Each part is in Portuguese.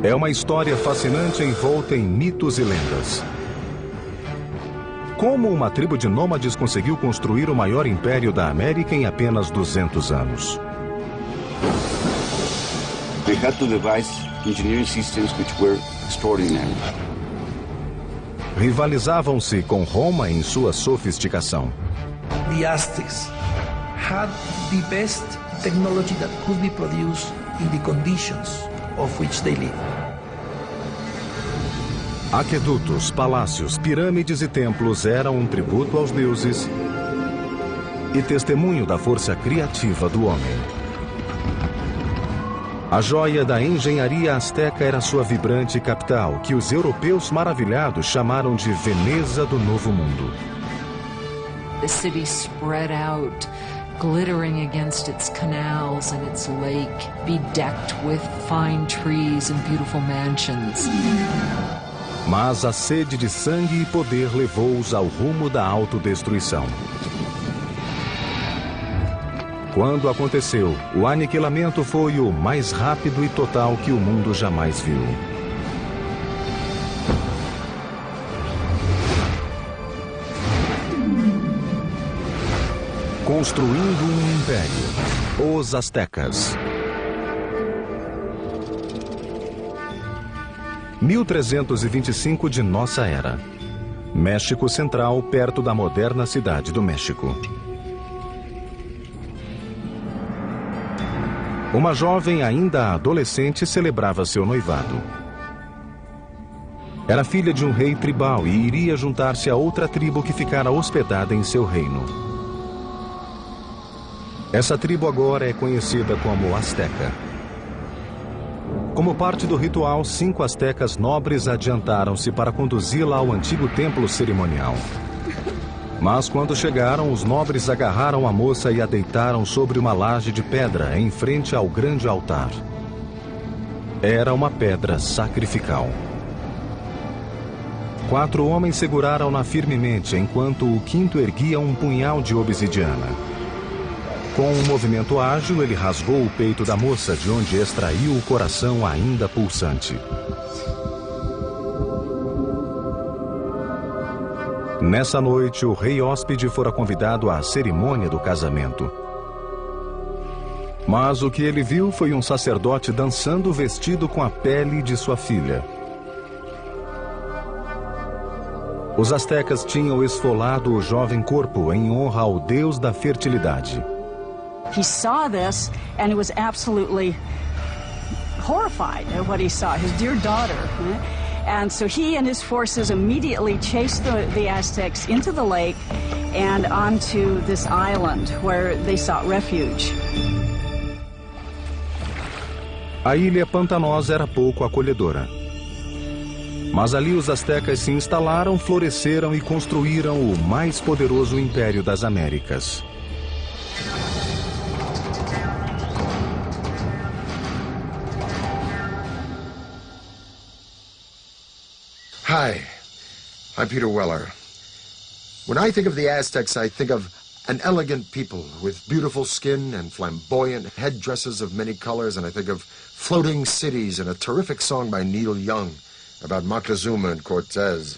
É uma história fascinante envolta em mitos e lendas. Como uma tribo de nômades conseguiu construir o maior império da América em apenas 200 anos? They had to devise engineering systems which were extraordinary. Rivalizavam-se com Roma em sua sofisticação. The Aztecs had the best technology that could be produced in the conditions of which they live. Aquedutos, palácios, pirâmides e templos eram um tributo aos deuses e testemunho da força criativa do homem. A joia da engenharia asteca era sua vibrante capital, que os europeus maravilhados chamaram de Veneza do Novo Mundo. The city spread out, glittering against its canals and its lake, bedecked with fine trees and beautiful mansions. Mas a sede de sangue e poder levou-os ao rumo da autodestruição. Quando aconteceu, o aniquilamento foi o mais rápido e total que o mundo jamais viu. Construindo um império. Os Aztecas. 1325 de nossa era. México Central, perto da moderna cidade do México. Uma jovem ainda adolescente celebrava seu noivado. Era filha de um rei tribal e iria juntar-se a outra tribo que ficara hospedada em seu reino. Essa tribo agora é conhecida como Azteca. Como parte do ritual, 5 astecas nobres adiantaram-se para conduzi-la ao antigo templo cerimonial. Mas quando chegaram, os nobres agarraram a moça e a deitaram sobre uma laje de pedra em frente ao grande altar. Era uma pedra sacrificial. 4 homens seguraram-na firmemente, enquanto o 5º erguia um punhal de obsidiana. Com um movimento ágil, ele rasgou o peito da moça, de onde extraiu o coração ainda pulsante. Nessa noite, o rei hóspede fora convidado à cerimônia do casamento. Mas o que ele viu foi um sacerdote dançando vestido com a pele de sua filha. Os astecas tinham esfolado o jovem corpo em honra ao deus da fertilidade. He saw this and he was absolutely horrified at what he saw, his dear daughter. And so he and his forces immediately chased the Aztecs into the lake and onto this island where they sought refuge. A ilha pantanosa era pouco acolhedora. Mas ali os astecas se instalaram, floresceram e construíram o mais poderoso império das Américas. Hi, I'm Peter Weller. When I think of the Aztecs, I think of an elegant people with beautiful skin and flamboyant headdresses of many colors, and I think of floating cities and a terrific song by Neil Young about Moctezuma and Cortez.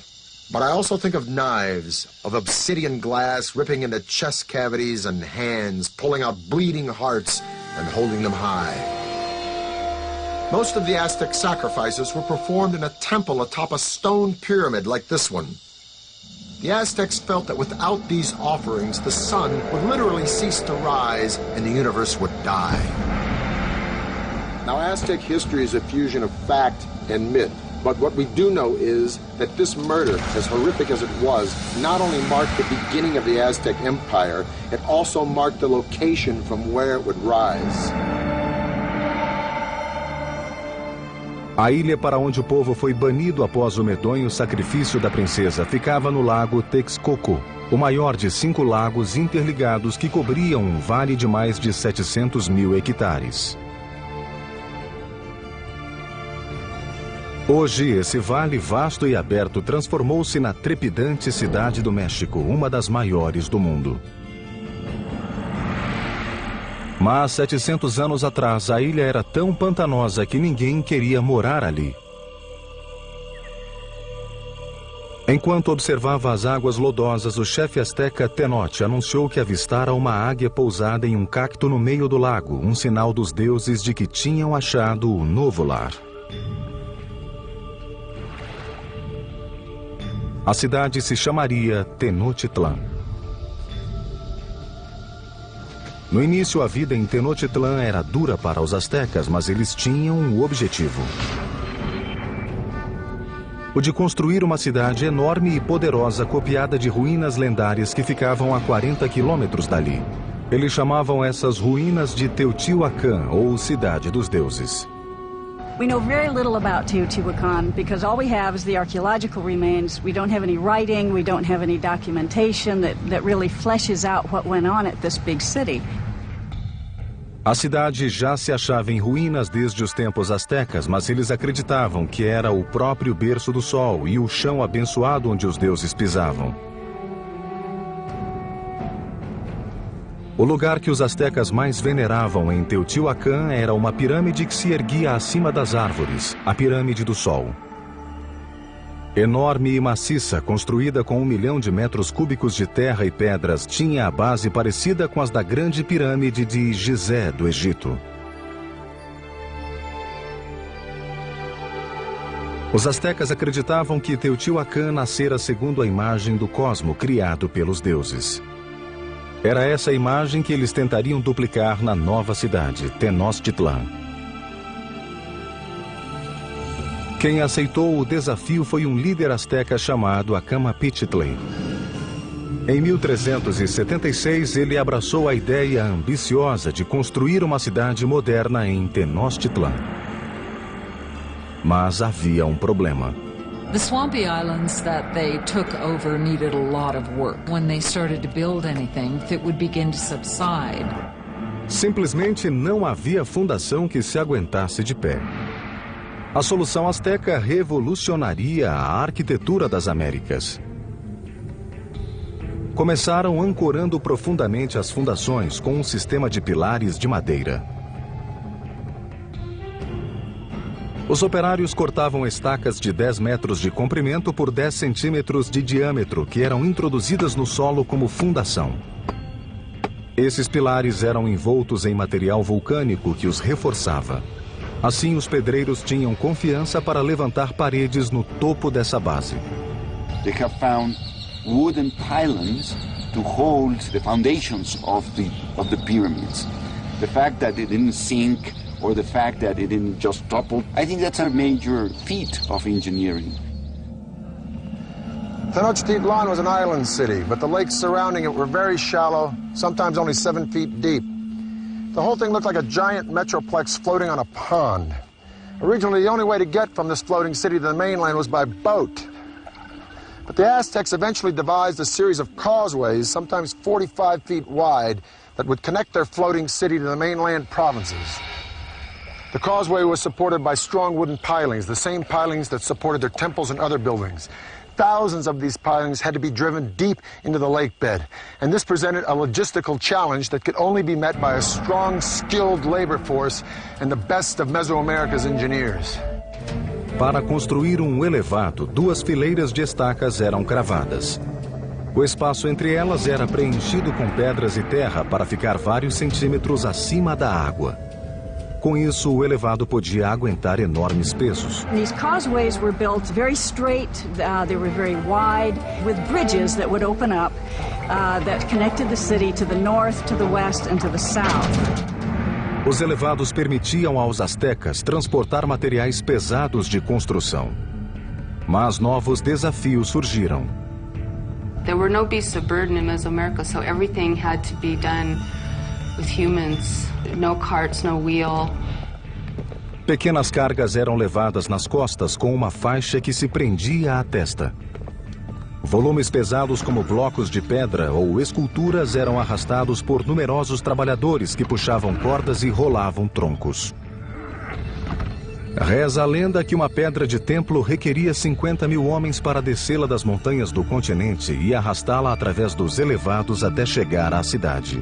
But I also think of knives, of obsidian glass ripping into chest cavities and hands, pulling out bleeding hearts and holding them high. Most of the Aztec sacrifices were performed in a temple atop a stone pyramid like this one. The Aztecs felt that without these offerings, the sun would literally cease to rise and the universe would die. Now, Aztec history is a fusion of fact and myth. But what we do know is that this murder, as horrific as it was, not only marked the beginning of the Aztec Empire, it also marked the location from where it would rise. A ilha para onde o povo foi banido após o medonho sacrifício da princesa ficava no lago Texcoco, o maior de 5 lagos interligados que cobriam um vale de mais de 700 mil hectares. Hoje, esse vale vasto e aberto transformou-se na trepidante cidade do México, uma das maiores do mundo. Mas 700 anos atrás, a ilha era tão pantanosa que ninguém queria morar ali. Enquanto observava as águas lodosas, o chefe asteca Tenoch anunciou que avistara uma águia pousada em um cacto no meio do lago, um sinal dos deuses de que tinham achado o novo lar. A cidade se chamaria Tenochtitlan. No início, a vida em Tenochtitlan era dura para os astecas, mas eles tinham um objetivo: o de construir uma cidade enorme e poderosa copiada de ruínas lendárias que ficavam a 40 quilômetros dali. Eles chamavam essas ruínas de Teotihuacan, ou Cidade dos Deuses. We know very little about Teotihuacan because all we have is the archaeological remains. We don't have any writing, we don't have any documentation that really fleshes out what went on at this big city. A cidade já se achava em ruínas desde os tempos astecas, mas eles acreditavam que era o próprio berço do sol e o chão abençoado onde os deuses pisavam. O lugar que os astecas mais veneravam em Teotihuacan era uma pirâmide que se erguia acima das árvores, a Pirâmide do Sol. Enorme e maciça, construída com 1 milhão de metros cúbicos de terra e pedras, tinha a base parecida com as da grande pirâmide de Gizé, do Egito. Os astecas acreditavam que Teotihuacan nascera segundo a imagem do cosmo criado pelos deuses. Era essa imagem que eles tentariam duplicar na nova cidade, Tenochtitlan. Quem aceitou o desafio foi um líder asteca chamado Acamapichtli. Em 1376, ele abraçou a ideia ambiciosa de construir uma cidade moderna em Tenochtitlan. Mas havia um problema. The swampy islands that they took over needed a lot of work. When they started to build anything, it would begin to subside. Simplesmente não havia fundação que se aguentasse de pé. A solução asteca revolucionaria a arquitetura das Américas. Começaram ancorando profundamente as fundações com um sistema de pilares de madeira. Os operários cortavam estacas de 10 metros de comprimento por 10 centímetros de diâmetro, que eram introduzidas no solo como fundação. Esses pilares eram envoltos em material vulcânico que os reforçava. Assim, os pedreiros tinham confiança para levantar paredes no topo dessa base. They have found wooden pylons to hold the foundations of the pyramids. The fact that it didn't sink or the fact that it didn't just topple, I think that's a major feat of engineering. Tenochtitlan was an island city, but the lakes surrounding it were very shallow, sometimes only 7 feet deep. The whole thing looked like a giant metroplex floating on a pond. Originally, the only way to get from this floating city to the mainland was by boat. But the Aztecs eventually devised a series of causeways, sometimes 45 feet wide, that would connect their floating city to the mainland provinces. The causeway was supported by strong wooden pilings, the same pilings that supported their temples and other buildings. Thousands of these pilings had to be driven deep into the lake bed, and this presented a logistical challenge that could only be met by a strong, skilled labor force and the best of Mesoamerica's engineers. Para construir um elevado, 2 fileiras de estacas eram cravadas. O espaço entre elas era preenchido com pedras e terra para ficar vários centímetros acima da água. Com isso, o elevado podia aguentar enormes pesos. These causeways were built very straight, they were very wide, with bridges that would open up that connected the city to the north, to the west, and to the south. Os elevados permitiam aos astecas transportar materiais pesados de construção. Mas novos desafios surgiram. There were no beasts of burden in Mesoamerica, so everything had to be done with humans. No carts, no wheel. Pequenas cargas eram levadas nas costas com uma faixa que se prendia à testa. Volumes pesados como blocos de pedra ou esculturas eram arrastados por numerosos trabalhadores que puxavam cordas e rolavam troncos. Reza a lenda que uma pedra de templo requeria 50 mil homens para descê-la das montanhas do continente e arrastá-la através dos elevados até chegar à cidade.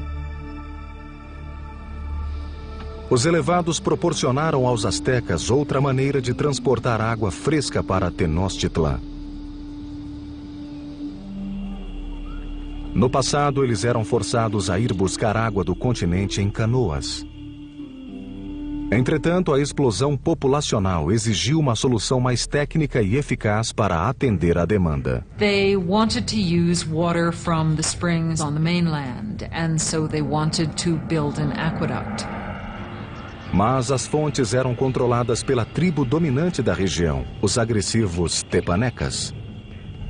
Os elevados proporcionaram aos astecas outra maneira de transportar água fresca para Tenochtitlan. No passado, eles eram forçados a ir buscar água do continente em canoas. Entretanto, a explosão populacional exigiu uma solução mais técnica e eficaz para atender à demanda. They wanted to use water from the springs on the mainland, and so they wanted to build an aqueduct. Mas as fontes eram controladas pela tribo dominante da região, os agressivos Tepanecas.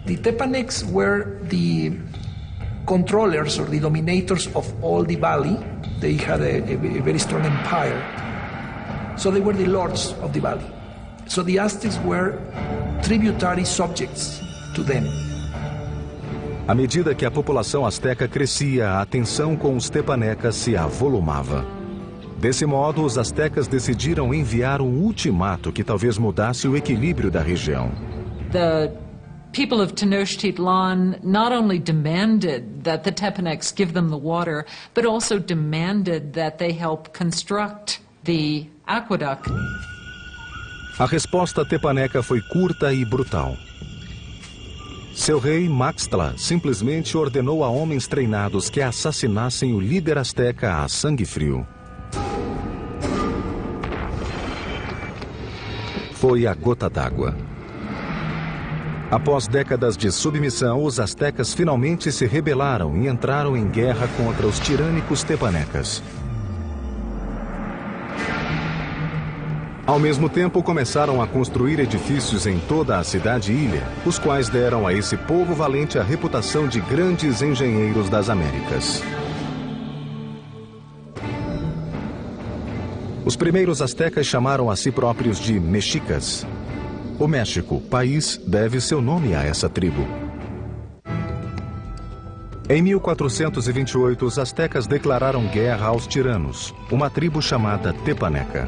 The Tepanecs were the controllers or the dominators of all the valley. They had a very strong empire. So they were the lords of the valley. So the Aztecs were tributary subjects to them. À medida que a população asteca crescia, a tensão com os Tepanecas se avolumava. Desse modo, os astecas decidiram enviar um ultimato que talvez mudasse o equilíbrio da região. The people of Tenochtitlan not only demanded that the Tepanecs give them the water, but also demanded that they help construct the aqueduct. A resposta tepaneca foi curta e brutal. Seu rei, Maxtla, simplesmente ordenou a homens treinados que assassinassem o líder asteca a sangue frio. Foi a gota d'água. Após décadas de submissão, os astecas finalmente se rebelaram e entraram em guerra contra os tirânicos tepanecas. Ao mesmo tempo, começaram a construir edifícios em toda a cidade-ilha, os quais deram a esse povo valente a reputação de grandes engenheiros das Américas. Os primeiros astecas chamaram a si próprios de mexicas. O México, país, deve seu nome a essa tribo. Em 1428, os astecas declararam guerra aos tiranos, uma tribo chamada Tepaneca.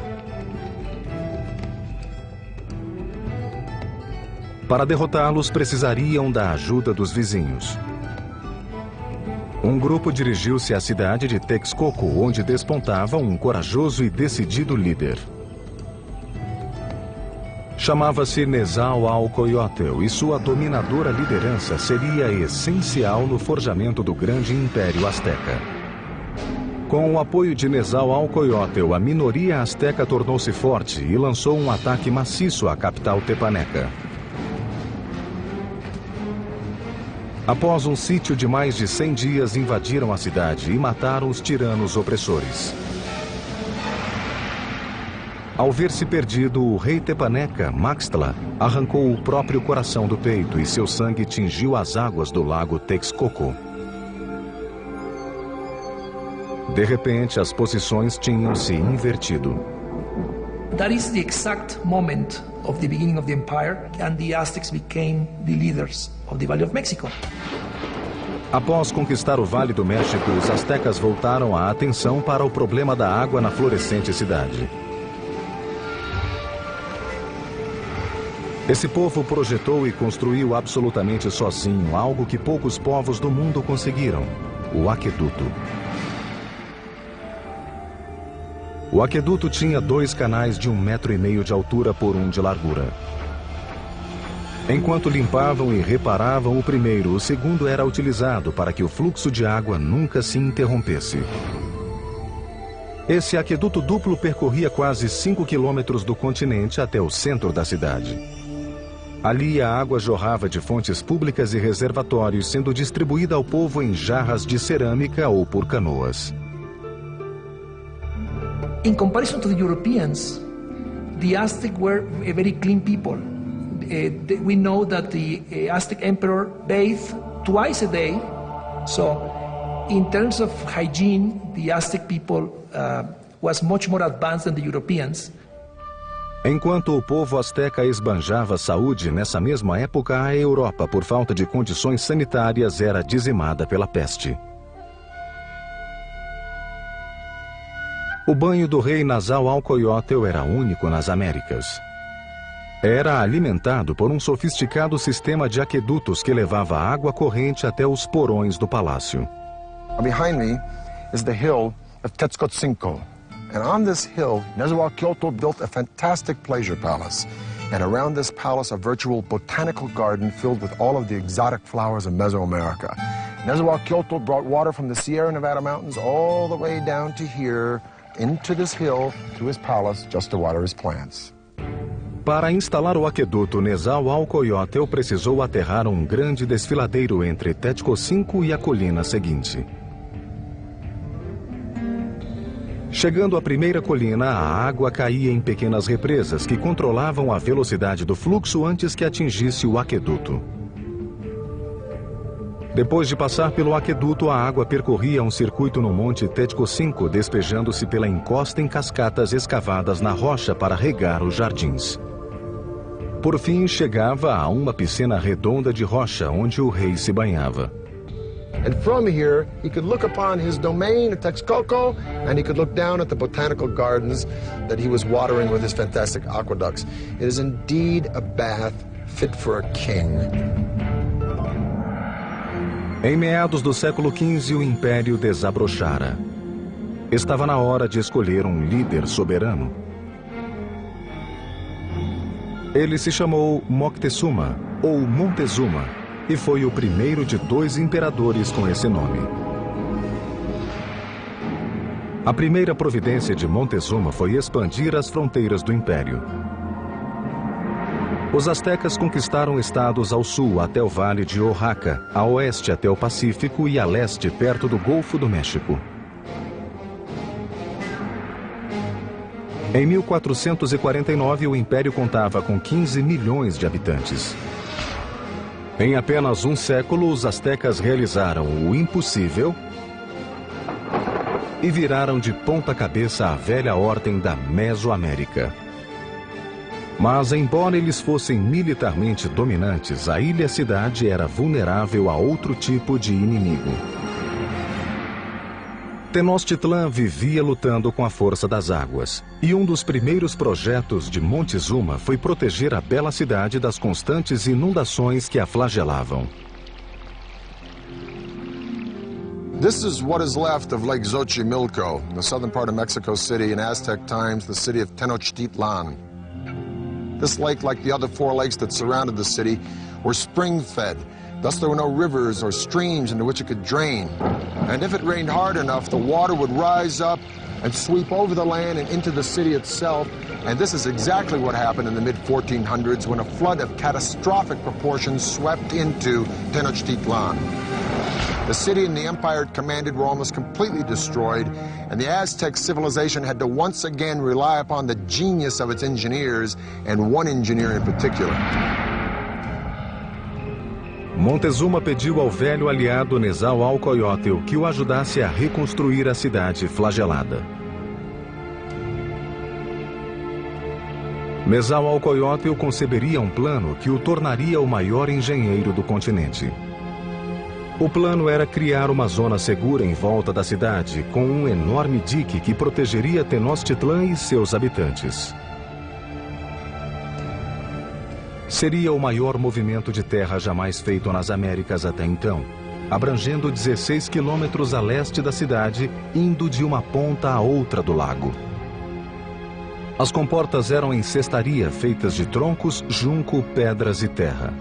Para derrotá-los, precisariam da ajuda dos vizinhos. Um grupo dirigiu-se à cidade de Texcoco, onde despontava um corajoso e decidido líder. Chamava-se Nezahualcóyotl e sua dominadora liderança seria essencial no forjamento do grande império asteca. Com o apoio de Nezahualcóyotl, a minoria asteca tornou-se forte e lançou um ataque maciço à capital tepaneca. Após um sítio de mais de 100 dias, invadiram a cidade e mataram os tiranos opressores. Ao ver-se perdido, o rei tepaneca, Maxtla, arrancou o próprio coração do peito e seu sangue tingiu as águas do lago Texcoco. De repente, as posições tinham se invertido. That is the exact moment of the beginning of the empire, and the Aztecs became the leaders of the Valley of Mexico. Após conquistar o Vale do México, os astecas voltaram a atenção para o problema da água na florescente cidade. Esse povo projetou e construiu absolutamente sozinho algo que poucos povos do mundo conseguiram: o aqueduto. O aqueduto tinha 2 canais de 1,5 metro de altura por 1 de largura. Enquanto limpavam e reparavam o primeiro, o segundo era utilizado para que o fluxo de água nunca se interrompesse. Esse aqueduto duplo percorria quase 5 quilômetros do continente até o centro da cidade. Ali a água jorrava de fontes públicas e reservatórios, sendo distribuída ao povo em jarras de cerâmica ou por canoas. In comparison to the Europeans, the Aztec were a very clean people. We know that the Aztec emperor bathed twice a day. So, in terms of hygiene, the Aztec people was much more advanced than the Europeans. Enquanto o povo asteca esbanjava saúde, nessa mesma época, a Europa, por falta de condições sanitárias, era dizimada pela peste. O banho do rei Nezahualcóyotl era único nas Américas. Era alimentado por um sofisticado sistema de aquedutos que levava água corrente até os porões do palácio. Behind me is the hill of Tetzcoatzinco, And on this hill, Nezahualcóyotl built a fantastic pleasure palace. And around this palace, a virtual botanical garden filled with all of the exotic flowers of Mesoamerica. Nezahualcóyotl brought water from the Sierra Nevada mountains all the way down to here, into this hill, to his palace, just to water his plants. Para instalar o aqueduto, Nezahualcóyotl precisou aterrar um grande desfiladeiro entre Tetzcocinco e a colina seguinte. Chegando à primeira colina, a água caía em pequenas represas que controlavam a velocidade do fluxo antes que atingisse o aqueduto. Depois de passar pelo aqueduto, a água percorria um circuito no Monte Tetzcocinco, despejando-se pela encosta em cascatas escavadas na rocha para regar os jardins. Por fim, chegava a uma piscina redonda de rocha, onde o rei se banhava. And from here, he could look upon his domain at Texcoco, and he could look down at the botanical gardens that he was watering with his fantastic aqueducts. It is indeed a bath fit for a king. Em meados do século XV, o Império desabrochara. Estava na hora de escolher um líder soberano. Ele se chamou Moctezuma, ou Montezuma, e foi o primeiro de 2 imperadores com esse nome. A primeira providência de Montezuma foi expandir as fronteiras do Império. Os astecas conquistaram estados ao sul até o Vale de Oaxaca, a oeste até o Pacífico e a leste perto do Golfo do México. Em 1449, o Império contava com 15 milhões de habitantes. Em apenas um século, os astecas realizaram o impossível e viraram de ponta cabeça a velha ordem da Mesoamérica. Mas, embora eles fossem militarmente dominantes, a ilha-cidade era vulnerável a outro tipo de inimigo. Tenochtitlan vivia lutando com a força das águas, e um dos primeiros projetos de Montezuma foi proteger a bela cidade das constantes inundações que a flagelavam. This is what is left of Lake Xochimilco, in the southern part of Mexico City, in Aztec times, the city of Tenochtitlan. This lake, like the other 4 lakes that surrounded the city, were spring-fed. Thus, there were no rivers or streams into which it could drain. And if it rained hard enough, the water would rise up and sweep over the land and into the city itself. And this is exactly what happened in the mid-1400s when a flood of catastrophic proportions swept into Tenochtitlan. The city and the empire it commanded were almost completely destroyed, and the Aztec civilization had to once again rely upon the genius of its engineers, and one engineer in particular. Montezuma pediu ao velho aliado Nezahualcóyotl que o ajudasse a reconstruir a cidade flagelada. Nezahualcóyotl conceberia um plano que o tornaria o maior engenheiro do continente. O plano era criar uma zona segura em volta da cidade, com um enorme dique que protegeria Tenochtitlan e seus habitantes. Seria o maior movimento de terra jamais feito nas Américas até então, abrangendo 16 quilômetros a leste da cidade, indo de uma ponta à outra do lago. As comportas eram em cestaria feitas de troncos, junco, pedras e terra.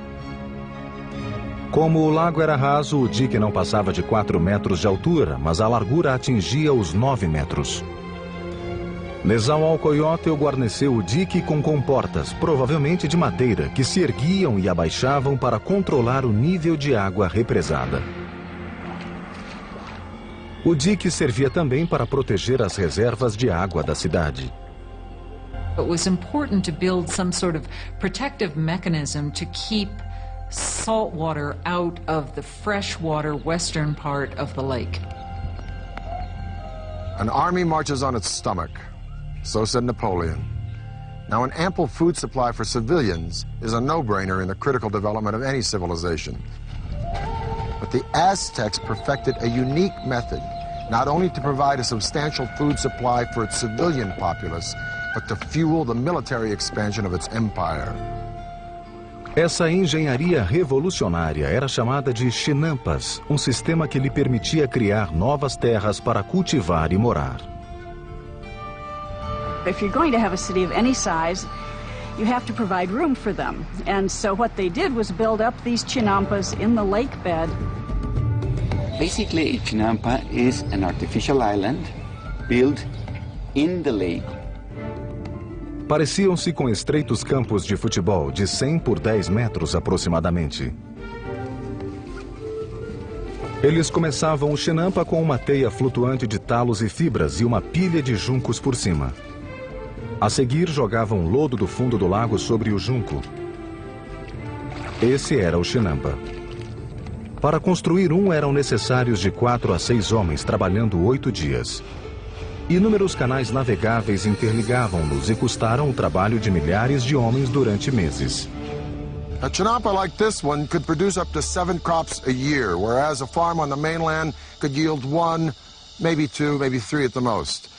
Como o lago era raso, o dique não passava de 4 metros de altura, mas a largura atingia os 9 metros. Nezahualcóyotl guarneceu o dique com comportas, provavelmente de madeira, que se erguiam e abaixavam para controlar o nível de água represada. O dique servia também para proteger as reservas de água da cidade. It was important to build some sort of protective mechanism to keep salt water out of the freshwater western part of the lake. An army marches on its stomach. So said Napoleon. Now, an ample food supply for civilians is a no-brainer in the critical development of any civilization. But the Aztecs perfected a unique method, not only to provide a substantial food supply for its civilian populace, but to fuel the military expansion of its empire. Essa engenharia revolucionária era chamada de chinampas, um sistema que lhe permitia criar novas terras para cultivar e morar. If you're going to have a city of any size, you have to provide room for them. And so what they did was build up these chinampas in the lake bed. Basically, a chinampa is an artificial island built in the lake. Pareciam-se com estreitos campos de futebol de 100 por 10 metros aproximadamente. Eles começavam o chinampa com uma teia flutuante de talos e fibras e uma pilha de juncos por cima. A seguir, jogavam lodo do fundo do lago sobre o junco. Esse era o chinampa. Para construir um, eram necessários de 4 a 6 homens trabalhando 8 dias. Inúmeros canais navegáveis interligavam-nos e custaram o trabalho de milhares de homens durante meses. A chinampa like this one could produce up to 7 crops a year, whereas a farm on the mainland could yield 1, maybe 2, maybe 3 at the most.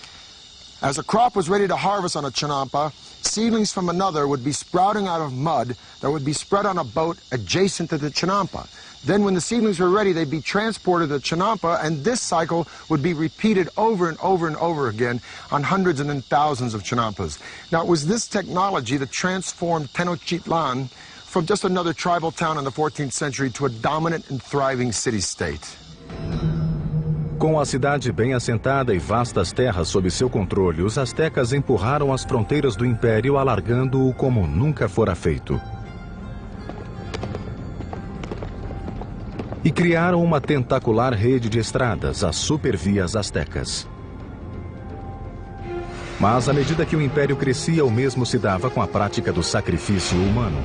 As a crop was ready to harvest on a chinampa, seedlings from another would be sprouting out of mud that would be spread on a boat adjacent to the chinampa. Then when the seedlings were ready, they'd be transported to the chinampa, and this cycle would be repeated over and over and over again on hundreds and then thousands of chinampas. Now, it was this technology that transformed Tenochtitlan from just another tribal town in the 14th century to a dominant and thriving city-state. Com a cidade bem assentada e vastas terras sob seu controle, os astecas empurraram as fronteiras do império, alargando-o como nunca fora feito. E criaram uma tentacular rede de estradas, as supervias astecas. Mas, à medida que o império crescia, o mesmo se dava com a prática do sacrifício humano.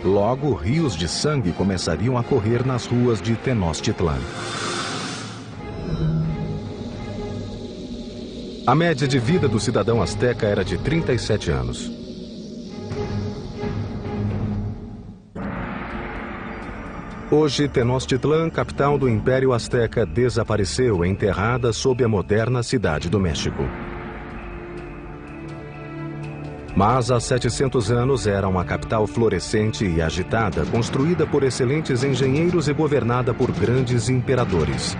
Logo, rios de sangue começariam a correr nas ruas de Tenochtitlan. A média de vida do cidadão asteca era de 37 anos. Hoje, Tenochtitlan, capital do Império Azteca, desapareceu, enterrada sob a moderna cidade do México. Mas há 700 anos era uma capital florescente e agitada, construída por excelentes engenheiros e governada por grandes imperadores.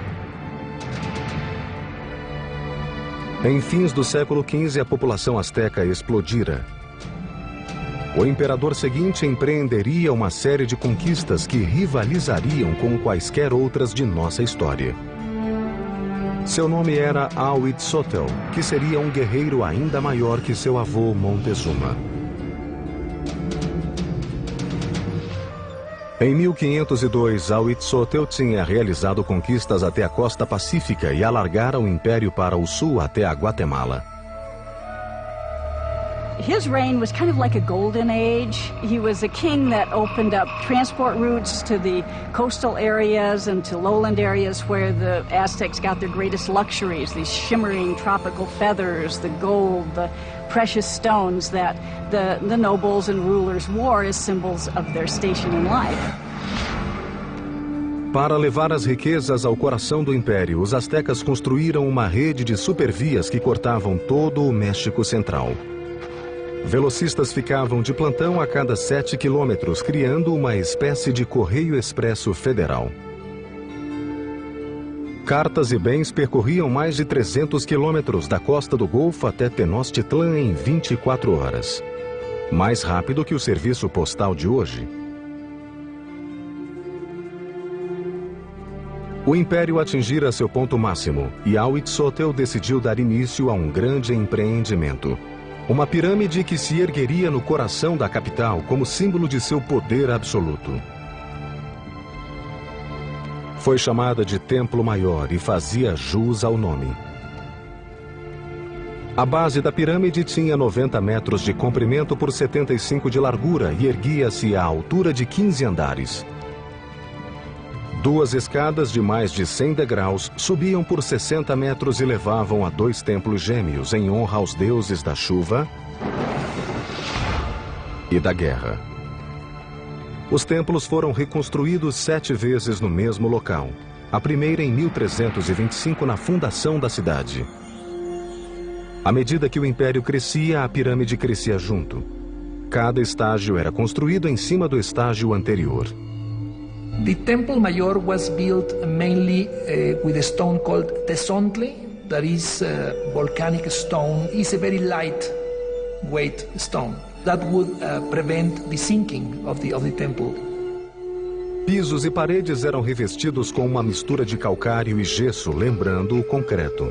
Em fins do século XV, a população asteca explodira. O imperador seguinte empreenderia uma série de conquistas que rivalizariam com quaisquer outras de nossa história. Seu nome era Huitzotl, que seria um guerreiro ainda maior que seu avô Montezuma. Em 1502, Huitzotl tinha realizado conquistas até a costa pacífica e alargara o império para o sul até a Guatemala. His reign was kind of like a golden age. He was a king that opened up transport routes to the coastal areas and to lowland areas where the Aztecs got their greatest luxuries, these shimmering tropical feathers, the gold, the precious stones that the nobles and rulers wore as symbols of their station in life. Para levar as riquezas ao coração do império, os astecas construíram uma rede de supervias que cortavam todo o México Central. Velocistas ficavam de plantão a cada 7 quilômetros, criando uma espécie de correio expresso federal. Cartas e bens percorriam mais de 300 quilômetros da costa do Golfo até Tenochtitlan em 24 horas. Mais rápido que o serviço postal de hoje. O império atingira seu ponto máximo e Huitzotl decidiu dar início a um grande empreendimento. Uma pirâmide que se ergueria no coração da capital como símbolo de seu poder absoluto. Foi chamada de Templo Maior e fazia jus ao nome. A base da pirâmide tinha 90 metros de comprimento por 75 de largura e erguia-se à altura de 15 andares. 2 escadas de mais de 100 degraus subiam por 60 metros e levavam a 2 templos gêmeos em honra aos deuses da chuva e da guerra. Os templos foram reconstruídos 7 vezes no mesmo local. A primeira em 1325 na fundação da cidade. À medida que o império crescia, a pirâmide crescia junto. Cada estágio era construído em cima do estágio anterior. The Temple Mayor was built mainly with a stone called Tezontli. that is volcanic stone is a very lightweight stone that would prevent the sinking of the temple. Pisos e paredes eram revestidos com uma mistura de calcário e gesso, lembrando o concreto.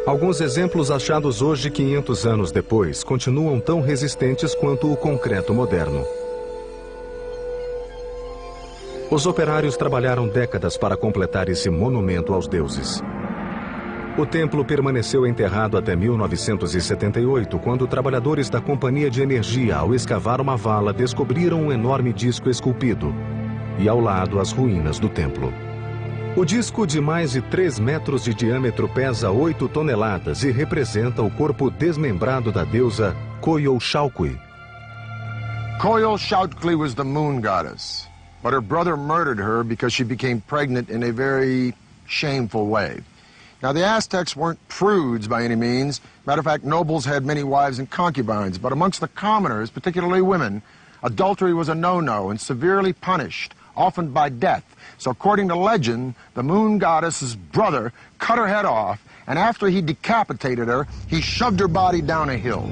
Alguns exemplos achados hoje, 500 anos depois, continuam tão resistentes quanto o concreto moderno. Os operários trabalharam décadas para completar esse monumento aos deuses. O templo permaneceu enterrado até 1978, quando trabalhadores da Companhia de Energia, ao escavar uma vala, descobriram um enorme disco esculpido e, ao lado, as ruínas do templo. O disco, de mais de 3 metros de diâmetro, pesa 8 toneladas e representa o corpo desmembrado da deusa Coyolxauhqui. Coyolxauhqui was the moon goddess, but her brother murdered her because she became pregnant in a very shameful way. Now, the Aztecs weren't prudes by any means. Matter of fact, nobles had many wives and concubines, but amongst the commoners, particularly women, adultery was a no-no and severely punished, often by death. So according to legend, the moon goddess's brother cut her head off, and after he decapitated her, he shoved her body down a hill.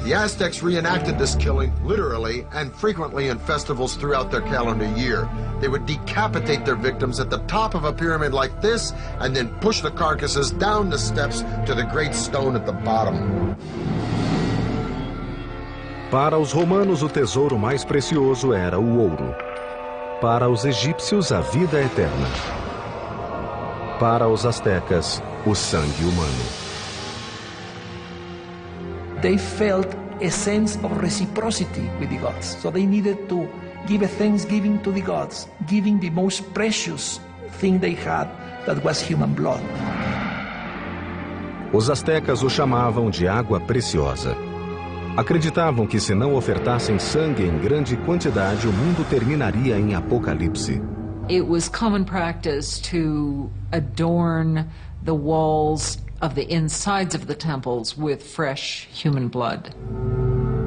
The Aztecs reenacted this killing literally and frequently in festivals throughout their calendar year. They would decapitate their victims at the top of a pyramid like this and then push the carcasses down the steps to the great stone at the bottom. Para os romanos, o tesouro mais precioso era o ouro. Para os egípcios, a vida eterna. Para os astecas, o sangue humano. They felt a sense of reciprocity with the gods. So they needed to give a thanksgiving to the gods, giving the most precious thing they had, that was human blood. Os astecas o chamavam de água preciosa. Acreditavam que se não ofertassem sangue em grande quantidade, o mundo terminaria em apocalipse. It was common practice to adorn the walls of the insides of the temples with fresh human blood.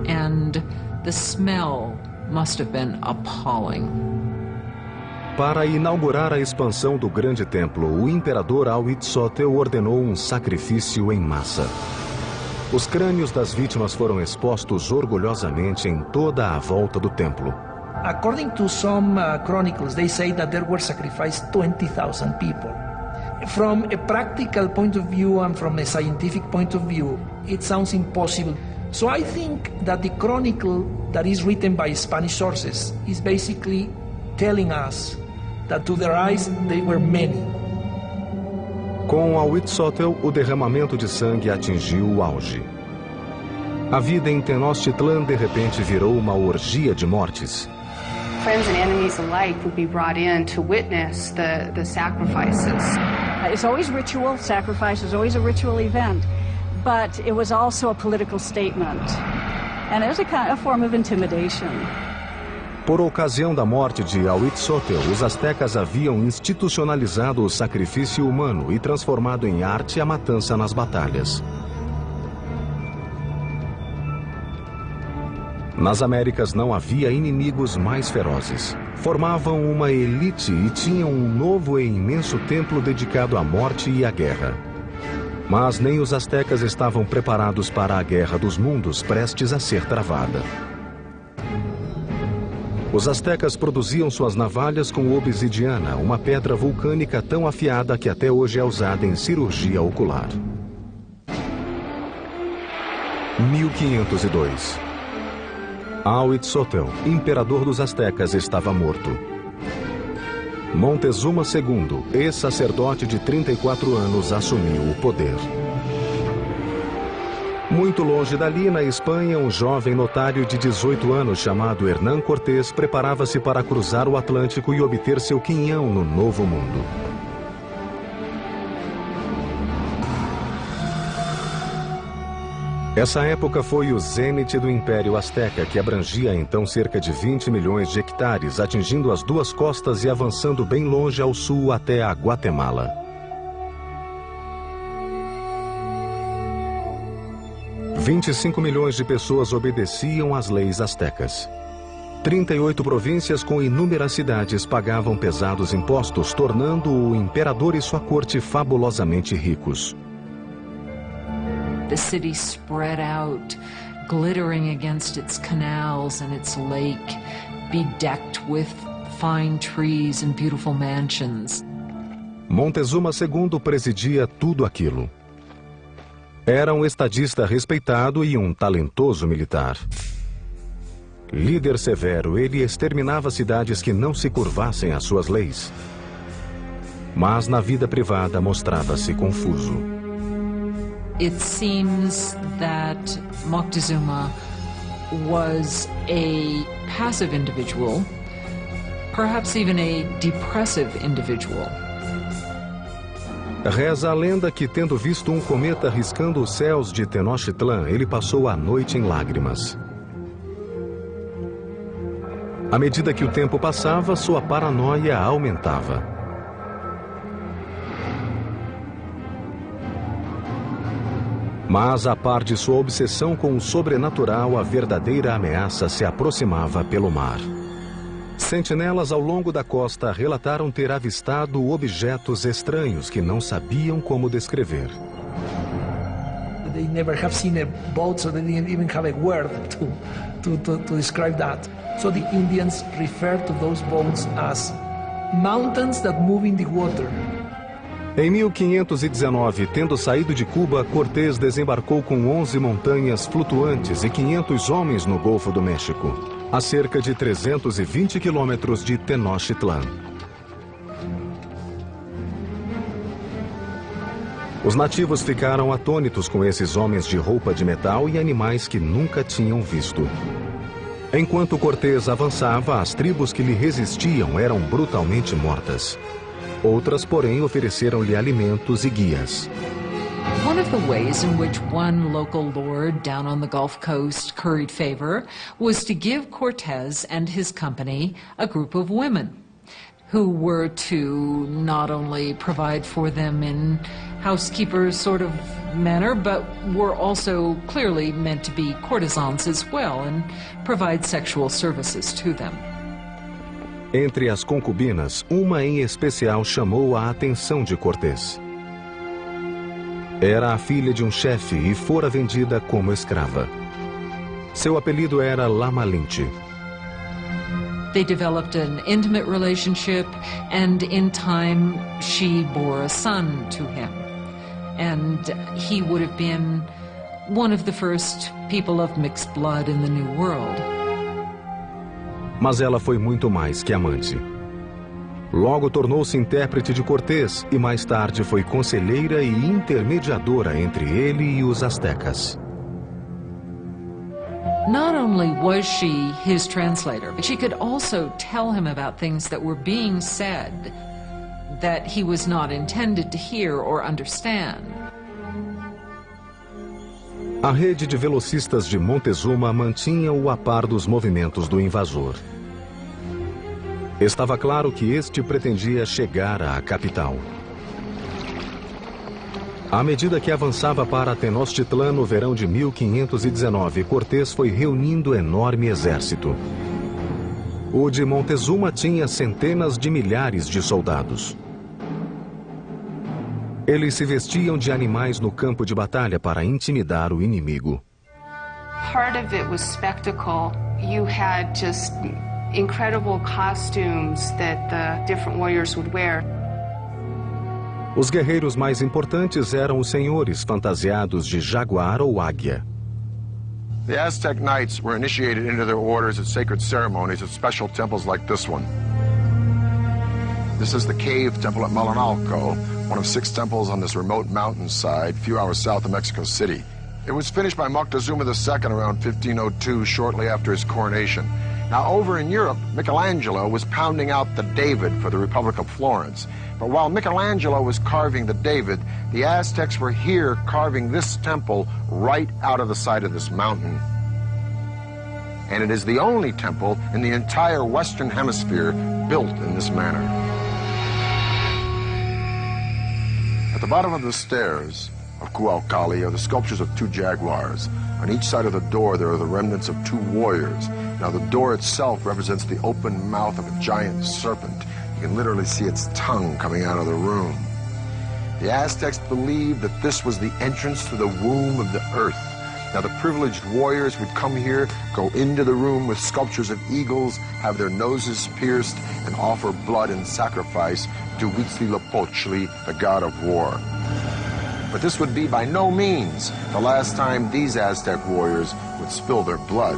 And the smell must have been appalling. Para inaugurar a expansão do grande templo, o imperador Huitzilopochtli ordenou um sacrifício em massa. Os crânios das vítimas foram expostos orgulhosamente em toda a volta do templo. According to some chronicles, they say that there were sacrificed 20,000 people. From a practical point of view and from a scientific point of view, it sounds impossible. So I think that the chronicle that is written by Spanish sources is basically telling us that to their eyes they were many. Com Huitzilopochtli, o derramamento de sangue atingiu o auge. A vida em Tenochtitlan de repente virou uma orgia de mortes. Friends and enemies alike would be brought in to witness the sacrifices. It's always ritual. Sacrifice is always a ritual event, but it was also a political statement, and it was a form of intimidation. Por ocasião da morte de Huitzilopochtli, os astecas haviam institucionalizado o sacrifício humano e transformado em arte a matança nas batalhas. Nas Américas não havia inimigos mais ferozes. Formavam uma elite e tinham um novo e imenso templo dedicado à morte e à guerra. Mas nem os astecas estavam preparados para a guerra dos mundos prestes a ser travada. Os astecas produziam suas navalhas com obsidiana, uma pedra vulcânica tão afiada que até hoje é usada em cirurgia ocular. 1502. Huitzilopochtli, imperador dos astecas, estava morto. Montezuma II, ex-sacerdote de 34 anos, assumiu o poder. Muito longe dali, na Espanha, um jovem notário de 18 anos chamado Hernán Cortés preparava-se para cruzar o Atlântico e obter seu quinhão no Novo Mundo. Essa época foi o zênite do Império Azteca, que abrangia então cerca de 20 milhões de hectares, atingindo as duas costas e avançando bem longe ao sul até a Guatemala. ...25 milhões de pessoas obedeciam às leis astecas. 38 províncias com inúmeras cidades pagavam pesados impostos, tornando o imperador e sua corte fabulosamente ricos. The city spread out, glittering against its canals and its lake, bedecked with fine trees and beautiful mansions. Montezuma II presidia tudo aquilo. Era um estadista respeitado e um talentoso militar. Líder severo, ele exterminava cidades que não se curvassem às suas leis. Mas na vida privada mostrava-se confuso. It seems that Moctezuma was a passive individual, perhaps even a depressive individual. Reza a lenda que, tendo visto um cometa riscando os céus de Tenochtitlan, ele passou a noite em lágrimas. À medida que o tempo passava, sua paranoia aumentava. Mas, a par de sua obsessão com o sobrenatural, a verdadeira ameaça se aproximava pelo mar. Sentinelas ao longo da costa relataram ter avistado objetos estranhos que não sabiam como descrever. They never have seen a boat, so they didn't even have a word to describe that. So the Indians refer to those boats as mountains that move in the water. Em 1519, tendo saído de Cuba, Cortés desembarcou com 11 montanhas flutuantes e 500 homens no Golfo do México, a cerca de 320 quilômetros de Tenochtitlan. Os nativos ficaram atônitos com esses homens de roupa de metal e animais que nunca tinham visto. Enquanto Cortés avançava, as tribos que lhe resistiam eram brutalmente mortas. Outras, porém, ofereceram-lhe alimentos e guias. One of the ways in which one local lord down on the Gulf Coast curried favor was to give Cortés and his company a group of women who were to not only provide for them in housekeeper sort of manner, but were also clearly meant to be courtesans as well and provide sexual services to them. Entre as concubinas, uma em especial chamou a atenção de Cortés. Era a filha de um chefe e fora vendida como escrava. Seu apelido era La Malinche. They developed an intimate relationship, and in time she bore a son to him. And he would have been one of the first people of mixed blood in the New World. Mas ela foi muito mais que amante. Logo tornou-se intérprete de Cortés e mais tarde foi conselheira e intermediadora entre ele e os astecas. Not only was she his translator, but she could also tell him about things that were being said that he was not intended to hear or understand. A rede de velocistas de Montezuma mantinha-o a par dos movimentos do invasor. Estava claro que este pretendia chegar à capital. À medida que avançava para Tenochtitlan no verão de 1519, Cortés foi reunindo enorme exército. O de Montezuma tinha centenas de milhares de soldados. Eles se vestiam de animais no campo de batalha para intimidar o inimigo. Part of it was spectacle. You had just incredible costumes that the different warriors would wear. Os guerreiros mais importantes eram os senhores fantasiados de jaguar ou águia. The Aztec knights were initiated into their orders at sacred ceremonies at special temples like this one. This is the cave temple at Malinalco, one of 6 temples on this remote mountainside, a few hours south of Mexico City. It was finished by Moctezuma II around 1502, shortly after his coronation. Now, over in Europe, Michelangelo was pounding out the David for the Republic of Florence. But while Michelangelo was carving the David, the Aztecs were here carving this temple right out of the side of this mountain. And it is the only temple in the entire Western Hemisphere built in this manner. At the bottom of the stairs of Cuauhtli are the sculptures of two jaguars. On each side of the door, there are the remnants of two warriors. Now, the door itself represents the open mouth of a giant serpent. You can literally see its tongue coming out of the room. The Aztecs believed that this was the entrance to the womb of the earth. Now, the privileged warriors would come here, go into the room with sculptures of eagles, have their noses pierced, and offer blood and sacrifice to Huitzilopochtli, the god of war. But this would be by no means the last time these Aztec warriors would spill their blood.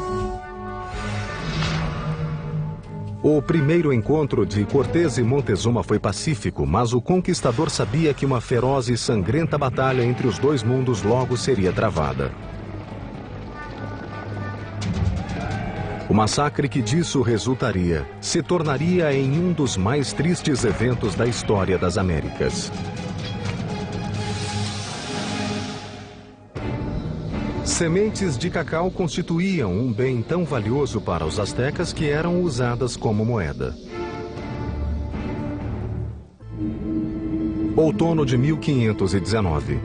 O primeiro encontro de Cortés e Montezuma foi pacífico, mas o conquistador sabia que uma feroz e sangrenta batalha entre os dois mundos logo seria travada. O massacre que disso resultaria se tornaria em um dos mais tristes eventos da história das Américas. Sementes de cacau constituíam um bem tão valioso para os astecas que eram usadas como moeda. Outono de 1519.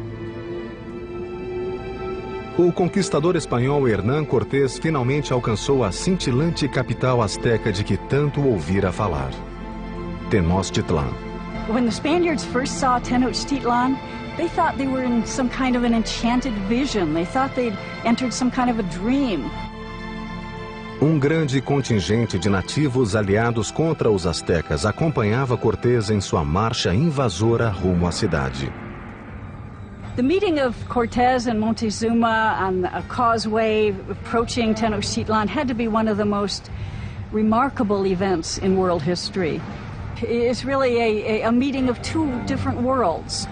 O conquistador espanhol Hernán Cortés finalmente alcançou a cintilante capital asteca de que tanto ouvira falar, Tenochtitlan. When the Spaniards first saw Tenochtitlan, they thought they were in some kind of an enchanted vision. They thought they'd entered some kind of a dream. Um grande contingente de nativos aliados contra os astecas acompanhava Cortés em sua marcha invasora rumo à cidade. The meeting of Cortés and Montezuma on a causeway approaching Tenochtitlan had to be one of the most remarkable events in world history. It's really a meeting of two different worlds.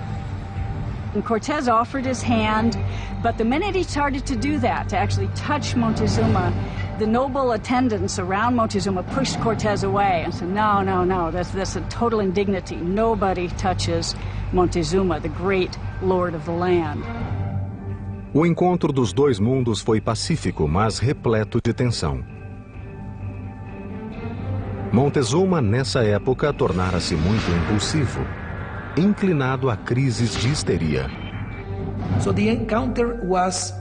And Cortés offered his hand, but the minute he started to do that, to actually touch Montezuma, the noble attendants around Montezuma pushed Cortés away and said, no, no, no, that's a total indignity. Nobody touches Montezuma, the great lord of the land. O encontro dos dois mundos foi pacífico, mas repleto de tensão. Montezuma, nessa época, tornara-se muito impulsivo, inclinado a crises de histeria. So the encounter was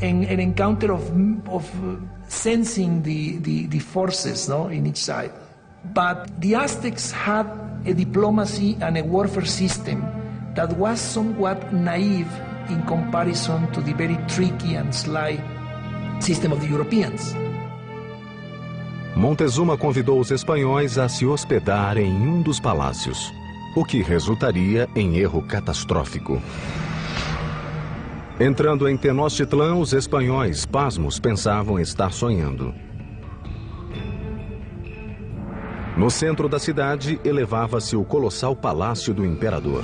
an encounter of sensing the forces, no, in each side. But the Aztecs had a diplomacy and a warfare system that was somewhat naive in comparison to the very tricky and sly system of the Europeans. Montezuma convidou os espanhóis a se hospedar em um dos palácios, o que resultaria em erro catastrófico. Entrando em Tenochtitlan, os espanhóis, pasmos, pensavam estar sonhando. No centro da cidade, elevava-se o colossal palácio do imperador.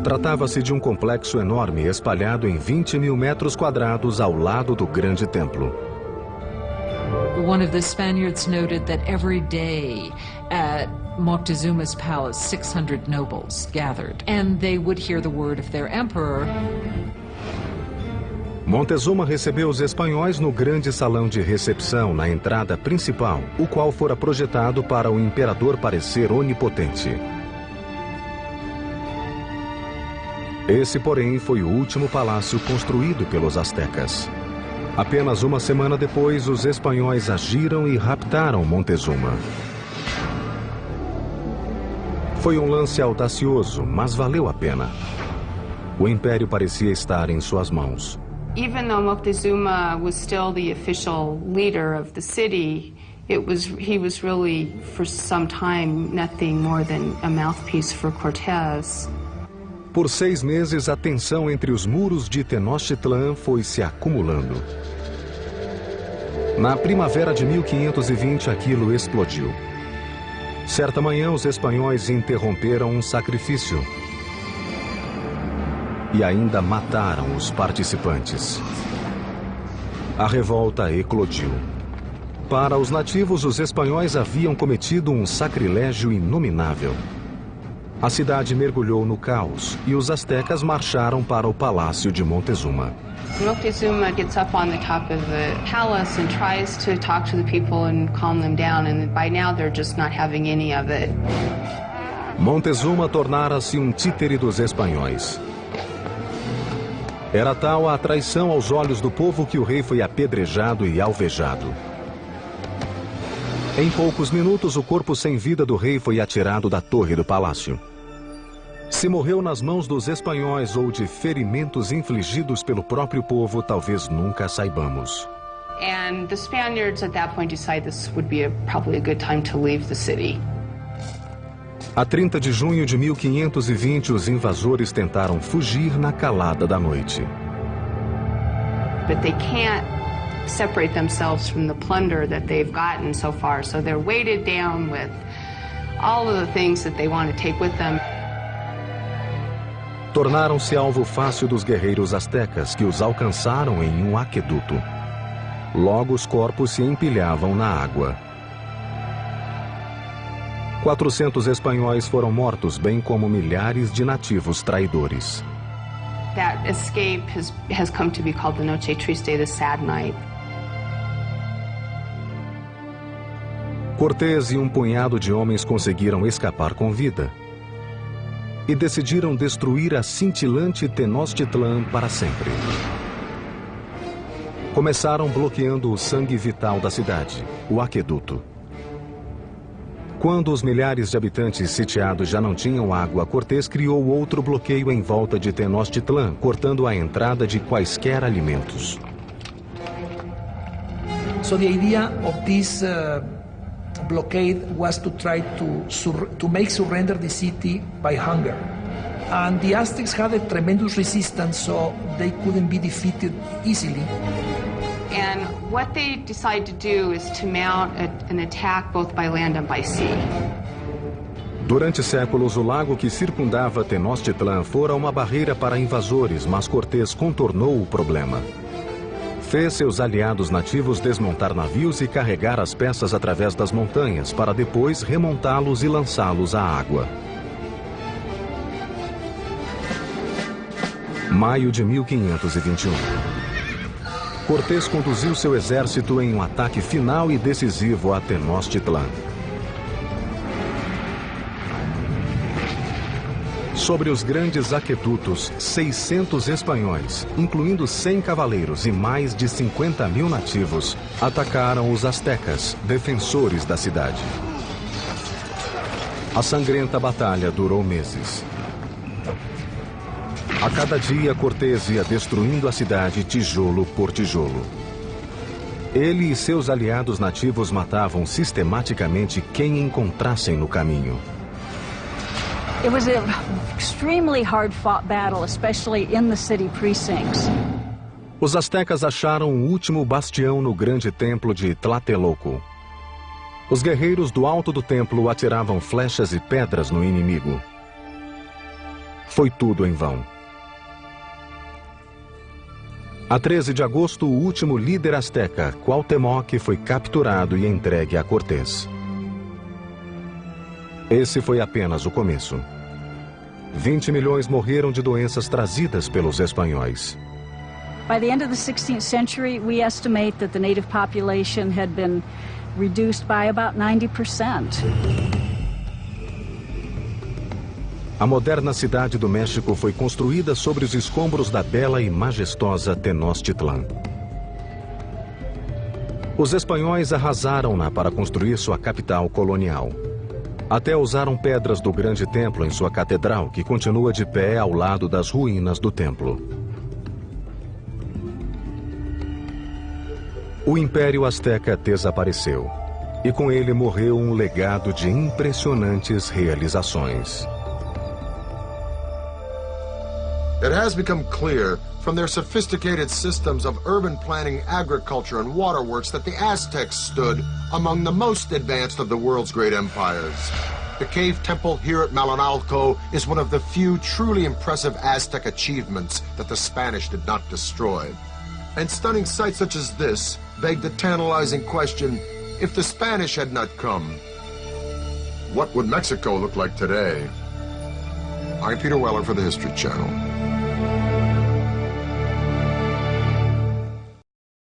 Tratava-se de um complexo enorme espalhado em 20.000 metros quadrados ao lado do grande templo. One of the Spaniards noted that every day at Moctezuma's palace, 600 nobles gathered, and they would hear the word of their emperor. Montezuma recebeu os espanhóis no grande salão de recepção na entrada principal, o qual fora projetado para o imperador parecer onipotente. Esse, porém, foi o último palácio construído pelos astecas. Apenas uma semana depois, os espanhóis agiram e raptaram Montezuma. Foi um lance audacioso, mas valeu a pena. O império parecia estar em suas mãos. Even though Moctezuma was still the official leader of the city, he was really, for some time, nothing more than a mouthpiece for Cortés. Por 6 meses, a tensão entre os muros de Tenochtitlan foi se acumulando. Na primavera de 1520, aquilo explodiu. Certa manhã, os espanhóis interromperam um sacrifício e ainda mataram os participantes. A revolta eclodiu. Para os nativos, os espanhóis haviam cometido um sacrilégio inominável. A cidade mergulhou no caos e os astecas marcharam para o palácio de Montezuma. Moctezuma gets up on the top of the palace and tries to talk to the people and calm them down, and by now they're just not having any of it. Montezuma tornara-se um títere dos espanhóis. Era tal a traição aos olhos do povo que o rei foi apedrejado e alvejado. Em poucos minutos, o corpo sem vida do rei foi atirado da torre do palácio. Se morreu nas mãos dos espanhóis ou de ferimentos infligidos pelo próprio povo, talvez nunca saibamos. And the Spaniards at that point decided this would be probably a good time to leave the city. A 30 de junho de 1520, os invasores tentaram fugir na calada da noite. But they can't separate themselves from the plunder that they've gotten so far, so they're weighted down with all of the things that they want to take with them. Tornaram-se alvo fácil dos guerreiros astecas, que os alcançaram em um aqueduto. Logo os corpos se empilhavam na água. 400 espanhóis foram mortos, bem como milhares de nativos traidores. That escape has come to be called the Noche Triste, the sad night. Cortés e um punhado de homens conseguiram escapar com vida e decidiram destruir a cintilante Tenochtitlan para sempre. Começaram bloqueando o sangue vital da cidade, o aqueduto. Quando os milhares de habitantes sitiados já não tinham água, Cortés criou outro bloqueio em volta de Tenochtitlan, cortando a entrada de quaisquer alimentos. So the idea of this blockade was to try to make surrender the city by hunger. And the Aztecs had a tremendous resistance, so they couldn't be defeated easily. And what they decide to do is to mount an attack both by land and by sea. Durante séculos, o lago que circundava Tenochtitlan fora uma barreira para invasores, mas Cortés contornou o problema. Fez seus aliados nativos desmontar navios e carregar as peças através das montanhas, para depois remontá-los e lançá-los à água. Maio de 1521. Cortés conduziu seu exército em um ataque final e decisivo a Tenochtitlan. Sobre os grandes aquedutos, 600 espanhóis, incluindo 100 cavaleiros e mais de 50.000 nativos, atacaram os astecas, defensores da cidade. A sangrenta batalha durou meses. A cada dia, Cortés ia destruindo a cidade tijolo por tijolo. Ele e seus aliados nativos matavam sistematicamente quem encontrassem no caminho. It was an extremely hard-fought battle, especially in the city precincts. Os astecas acharam o último bastião no grande templo de Tlatelolco. Os guerreiros do alto do templo atiravam flechas e pedras no inimigo. Foi tudo em vão. A 13 de agosto, o último líder asteca, Cuauhtémoc, foi capturado e entregue a Cortés. Esse foi apenas o começo. 20 milhões morreram de doenças trazidas pelos espanhóis. By the end of the 16th century, we estimate that the native population had been reduced by about 90%. A moderna cidade do México foi construída sobre os escombros da bela e majestosa Tenochtitlan. Os espanhóis arrasaram-na para construir sua capital colonial. Até usaram pedras do grande templo em sua catedral, que continua de pé ao lado das ruínas do templo. O Império Azteca desapareceu, e com ele morreu um legado de impressionantes realizações. It has become clear from their sophisticated systems of urban planning, agriculture, and waterworks that the Aztecs stood among the most advanced of the world's great empires. The cave temple here at Malinalco is one of the few truly impressive Aztec achievements that the Spanish did not destroy. And stunning sights such as this beg the tantalizing question, if the Spanish had not come, what would Mexico look like today? I'm Peter Weller for the History Channel.